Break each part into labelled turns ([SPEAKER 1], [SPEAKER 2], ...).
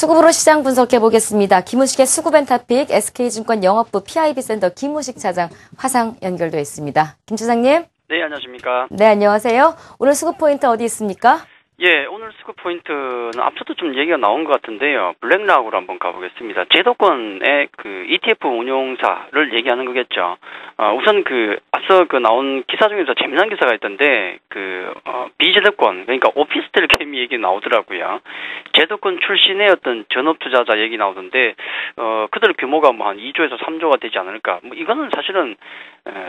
[SPEAKER 1] 수급으로 시장 분석해 보겠습니다. 김우식의 수급앤타픽 SK증권 영업부 PIB센터 김우식 차장 화상 연결되어 있습니다. 김 차장님.
[SPEAKER 2] 네, 안녕하십니까.
[SPEAKER 1] 네, 안녕하세요. 오늘 수급 포인트 어디 있습니까?
[SPEAKER 2] 예, 오늘 수급 포인트는 앞서도 좀 얘기가 나온 것 같은데요. 블랙락으로 한번 가보겠습니다. 제도권의 그 ETF 운용사를 얘기하는 거겠죠. 우선 앞서 나온 기사 중에서 재미난 기사가 있던데, 비제도권, 그러니까 오피스텔 개미 얘기 나오더라고요. 제도권 출신의 어떤 전업투자자 얘기 나오던데, 그들 규모가 뭐 한 2조에서 3조가 되지 않을까. 뭐 이거는 사실은,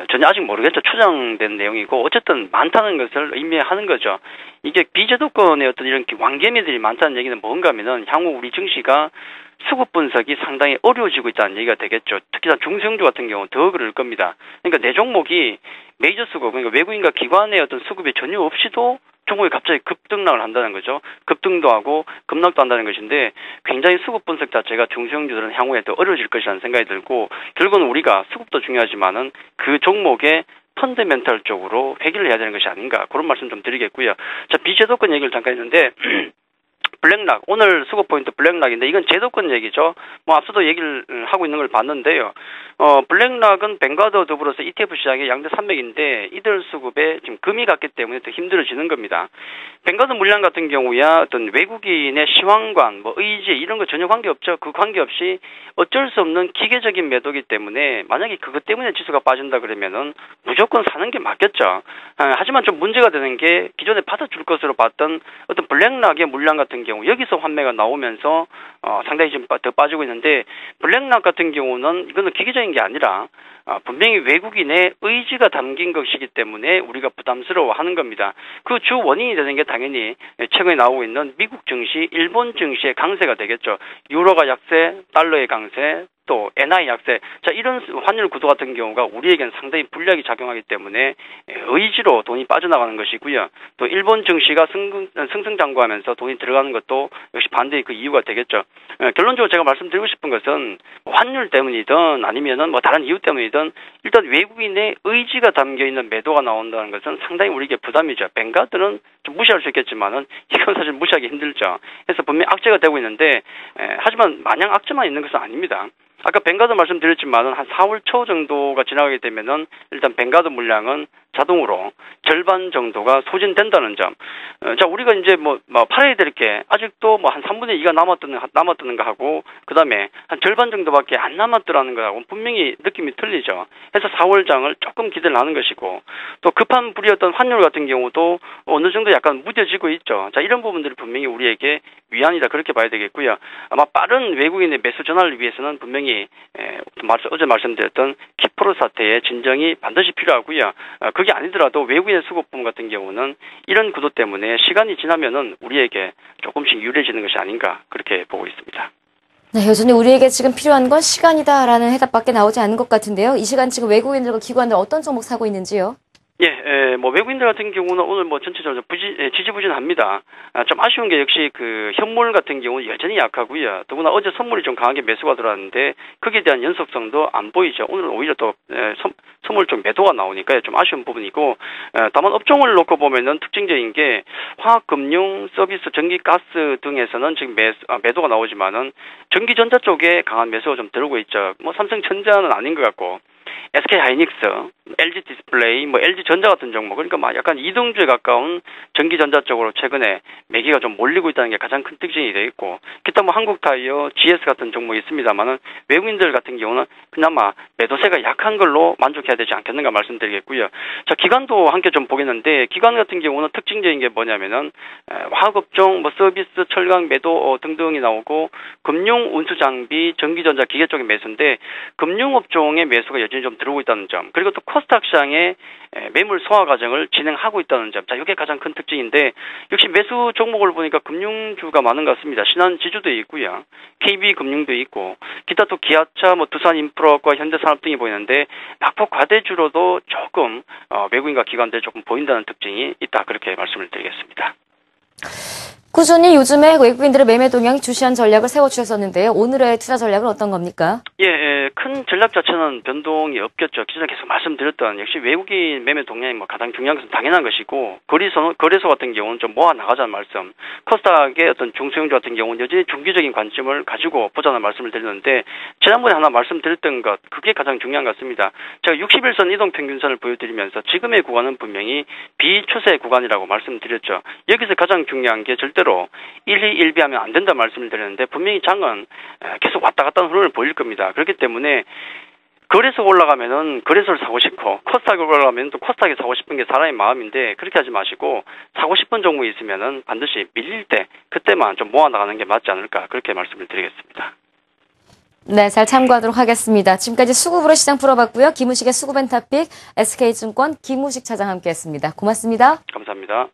[SPEAKER 2] 전혀 아직 모르겠죠. 추정된 내용이고, 어쨌든 많다는 것을 의미하는 거죠. 이게 비제도권의 어떤 이런 왕개미들이 많다는 얘기는 뭔가 하면은 향후 우리 증시가 수급 분석이 상당히 어려워지고 있다는 얘기가 되겠죠. 특히나 중소형주 같은 경우는 더 그럴 겁니다. 그러니까 내 종목이 메이저 수급, 그러니까 외국인과 기관의 어떤 수급이 전혀 없이도 종목이 갑자기 급등락을 한다는 거죠. 급등도 하고 급락도 한다는 것인데 굉장히 수급 분석 자체가 중소형주들은 향후에 더 어려워질 것이라는 생각이 들고 결국은 우리가 수급도 중요하지만은 그 종목의 펀더멘털 쪽으로 회귀를 해야 되는 것이 아닌가 그런 말씀 좀 드리겠고요. 자, 비제도권 얘기를 잠깐 했는데 블랙락, 오늘 수급 포인트 블랙락인데 이건 제도권 얘기죠. 뭐 앞서도 얘기를 하고 있는 걸 봤는데요. 블랙락은 뱅가드 더불어서 ETF 시장의 양대 산맥인데 이들 수급에 지금 금이 갔기 때문에 더 힘들어지는 겁니다. 뱅가드 물량 같은 경우야 어떤 외국인의 시황관, 뭐 의지 이런 거 전혀 관계없죠. 그 관계없이 어쩔 수 없는 기계적인 매도기 때문에 만약에 그것 때문에 지수가 빠진다 그러면은 무조건 사는 게 맞겠죠. 하지만 좀 문제가 되는 게 기존에 받아줄 것으로 봤던 어떤 블랙락의 물량 같은 경우 여기서 환매가 나오면서 상당히 좀 더 빠지고 있는데 블랙락 같은 경우는 이거는 기계적인 게 아니라 분명히 외국인의 의지가 담긴 것이기 때문에 우리가 부담스러워하는 겁니다. 그 주 원인이 되는 게 당연히 최근에 나오고 있는 미국 증시, 일본 증시의 강세가 되겠죠. 유로가 약세, 달러의 강세, 또 엔화의 약세. 자, 이런 환율 구도 같은 경우가 우리에겐 상당히 불리하게 작용하기 때문에 의지로 돈이 빠져나가는 것이고요. 또 일본 증시가 승승장구하면서 돈이 들어가는 것도 역시 반대의 그 이유가 되겠죠. 결론적으로 제가 말씀드리고 싶은 것은 환율 때문이든 아니면은 뭐 다른 이유 때문이든 일단 외국인의 의지가 담겨 있는 매도가 나온다는 것은 상당히 우리에게 부담이죠. 뱅가드는 좀 무시할 수 있겠지만은 이건 사실 무시하기 힘들죠. 그래서 분명히 악재가 되고 있는데 하지만 마냥 악재만 있는 것은 아닙니다. 아까 뱅가드 말씀드렸지만은 한 4월 초 정도가 지나가게 되면은 일단 뱅가드 물량은 자동으로 절반 정도가 소진된다는 점. 자, 우리가 이제 팔아야 될 게 아직도 한 3분의 2가 남았다는가 하고, 그 다음에 한 절반 정도밖에 안 남았더라는 거하고 분명히 느낌이 틀리죠. 해서 4월장을 조금 기대를 하는 것이고, 또 급한 불이었던 환율 같은 경우도 어느 정도 약간 무뎌지고 있죠. 자, 이런 부분들이 분명히 우리에게 위안이다 그렇게 봐야 되겠고요. 아마 빠른 외국인의 매수 전환을 위해서는 분명히 어제 말씀드렸던 키프로 사태의 진정이 반드시 필요하고요. 그게 아니더라도 외국인의 수급분 같은 경우는 이런 구도 때문에 시간이 지나면은 우리에게 조금씩 유리해지는 것이 아닌가 그렇게 보고 있습니다.
[SPEAKER 1] 네, 여전히 우리에게 지금 필요한 건 시간이다라는 해답밖에 나오지 않은 것 같은데요. 이 시간 지금 외국인들과 기관들 어떤 종목 사고 있는지요?
[SPEAKER 2] 예, 외국인들 같은 경우는 오늘 전체적으로 지지부진합니다. 좀 아쉬운 게 역시 현물 같은 경우는 여전히 약하고요. 더구나 어제 선물이 좀 강하게 매수가 들어왔는데 거기에 대한 연속성도 안 보이죠. 오늘은 오히려 또 선물 좀 매도가 나오니까 좀 아쉬운 부분이고, 다만 업종을 놓고 보면은 특징적인 게 화학, 금융, 서비스, 전기, 가스 등에서는 지금 매도가 나오지만은 전기전자 쪽에 강한 매수가 좀 들어오고 있죠. 삼성전자는 아닌 것 같고. SK하이닉스, LG 디스플레이, LG전자 같은 종목, 그러니까 약간 이등주에 가까운 전기전자 쪽으로 최근에 매기가 좀 몰리고 있다는 게 가장 큰 특징이 되어 있고, 기타 한국타이어, GS 같은 종목이 있습니다만은 외국인들 같은 경우는 그나마 매도세가 약한 걸로 만족해야 되지 않겠는가 말씀드리겠고요. 자, 기관도 함께 좀 보겠는데, 기관 같은 경우는 특징적인 게 뭐냐면은 화학업종, 서비스, 철강, 매도 등등이 나오고, 금융, 운수장비, 전기전자, 기계 쪽의 매수인데, 금융업종의 매수가 여전히 좀 들어오고 있다는 점, 그리고 또 코스닥 시장의 매물 소화 과정을 진행하고 있다는 점. 자, 이게 가장 큰 특징인데 역시 매수 종목을 보니까 금융주가 많은 것 같습니다. 신한지주도 있고요. KB금융도 있고 기타 또 기아차, 두산인프라과 현대산업 등이 보이는데 낙폭 과대주로도 조금 외국인과 기관들이 조금 보인다는 특징이 있다. 그렇게 말씀을 드리겠습니다.
[SPEAKER 1] 꾸준히 요즘에 외국인들의 매매 동향이 주시한 전략을 세워주셨었는데요. 오늘의 투자 전략은 어떤 겁니까?
[SPEAKER 2] 예, 큰 전략 자체는 변동이 없겠죠. 기존에 계속 말씀드렸던 역시 외국인 매매 동향이 뭐 가장 중요한 것은 당연한 것이고 거래소 같은 경우는 좀 모아 나가자는 말씀. 코스닥의 어떤 중소형주 같은 경우는 여전히 중기적인 관점을 가지고 보자는 말씀을 드렸는데 지난번에 하나 말씀드렸던 것 그게 가장 중요한 것 같습니다. 제가 61선 이동평균선을 보여드리면서 지금의 구간은 분명히 비추세 구간이라고 말씀드렸죠. 여기서 가장 중요한 게 절대로 1비1비하면 안 된다 말씀을 드렸는데 분명히 장은 계속 왔다 갔다 하는 흐름을 보일 겁니다. 그렇기 때문에 거래소 올라가면은 거래소를 사고 싶고 코스닥이 올라가면 또 코스닥에 사고 싶은 게 사람의 마음인데 그렇게 하지 마시고 사고 싶은 종목이 있으면은 반드시 밀릴 때 그때만 좀 모아 나가는 게 맞지 않을까 그렇게 말씀을 드리겠습니다.
[SPEAKER 1] 네, 잘 참고하도록 하겠습니다. 지금까지 수급으로 시장 풀어봤고요. 김우식의 수급앤타픽 SK증권 김우식 차장 함께했습니다. 고맙습니다.
[SPEAKER 2] 감사합니다.